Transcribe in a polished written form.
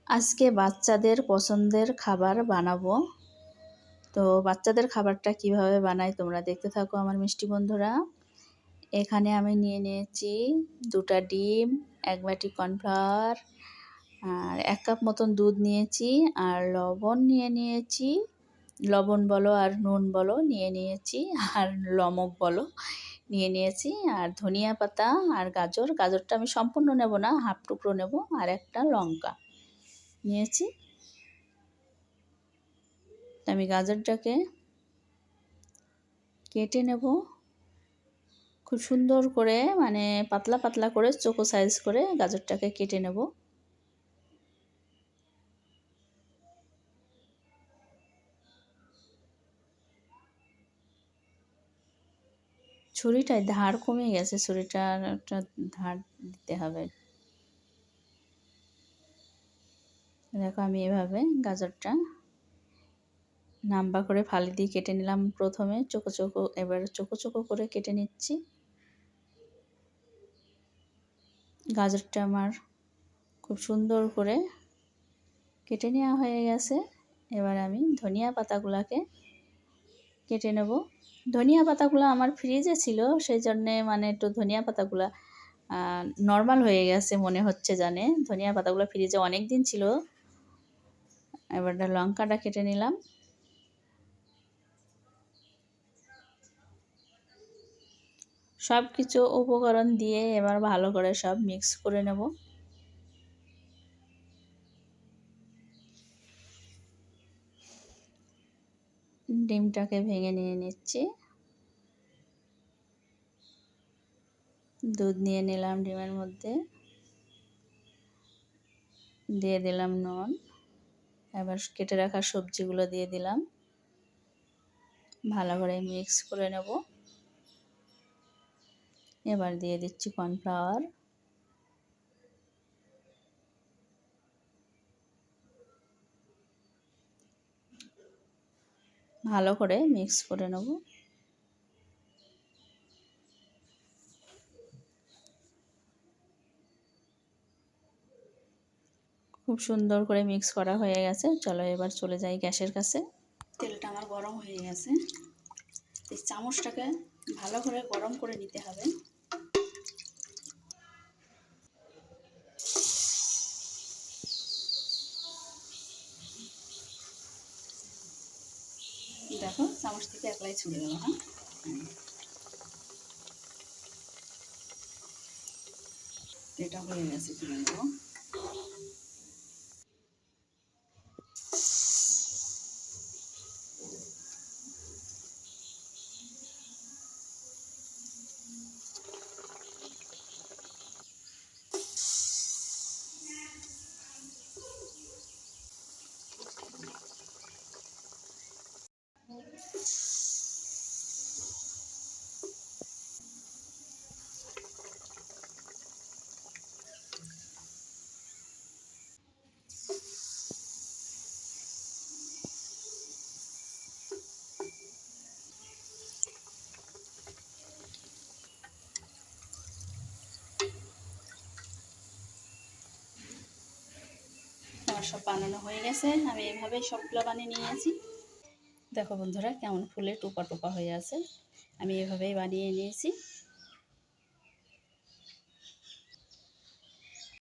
আজকে বাচ্চাদের পছন্দের খাবার বানাবো। তো বাচ্চাদের খাবারটা কিভাবে বানাই তোমরা দেখতে থাকো আমার মিষ্টি বন্ধুরা। এখানে আমি নিয়ে নিয়েছি 2টা ডিম, 1 বাটি কর্নফ্লাওয়ার, আর 1 কাপ মতন দুধ নিয়েছি, আর লবণ নিয়ে নিয়েছি, লবণ বলো আর নুন বলো নিয়ে নিয়েছি, আর লবঙ্গ বলো নিয়ে নিয়েছি, আর ধনিয়া পাতা আর গাজরটা আমি সম্পূর্ণ নেব না, হাফ টুকরো নেব, আর একটা লঙ্কা নিয়েছি। আমি গাজরটাকে কেটে নেব খুব সুন্দর করে, মানে পাতলা পাতলা করে, চোকো সাইজ করে গাজরটাকে কেটে নেব। ছুরিটায় ধার কমে গেছে, ছুরিটার একটা ধার দিতে হবে। দেখো আমি এভাবে গাজরটা নাম্বা করে ফালি দিয়ে কেটে নিলাম প্রথমে চোকো চোকো, এবার চোকো চোকো করে কেটে নিচ্ছি। গাজরটা আমার খুব সুন্দর করে কেটে নেওয়া হয়ে গেছে। এবার আমি ধনিয়া পাতাগুলোকে কেটে নেব। ধনিয়া পাতাগুলো আমার ফ্রিজে ছিল, সেই জন্যে মানে একটু ধনিয়া পাতাগুলো নর্মাল হয়ে গেছে মনে হচ্ছে জানে। ধনিয়া পাতাগুলো ফ্রিজে অনেক দিন ছিল। এবার লঙ্কাটা কেটে নিলাম। সব কিছু উপকরণ দিয়ে এবার ভালো করে সব মিক্স করে নেব। ডিমটাকে ভেঙে নিয়ে নিচ্ছি। দুধ নিয়ে নিলাম, ডিমের মধ্যে দিয়ে দিলাম নুন। এবার কেটে রাখা সবজিগুলো দিয়ে দিলাম, ভালো করে মিক্স করে নেব। এবার দিয়ে দিচ্ছি কর্নফ্লাওয়ার। ভালো করে মিক্স করে নেব। খুব সুন্দর করে মিক্স করা হয়ে গেছে। চলো এবার চলে যাই গ্যাসের কাছে। তেলটা আমার গরম হয়ে গেছে, এই চামচটাকে ভালো করে গরম করে নিতে হবে। দেখো চামচ থেকে একলাই ছুড়ে গেল। হ্যাঁ, এটা হয়ে গেছে, তুলে নেব। আমার সব বানানো হয়ে গেছে। আমি এভাবেই সবগুলো বানিয়ে নিয়েছি। দেখো বন্ধুরা কেমন ফুলে টোপা টোপা হয়ে আছে। আমি এভাবেই বানিয়ে নিয়েছি।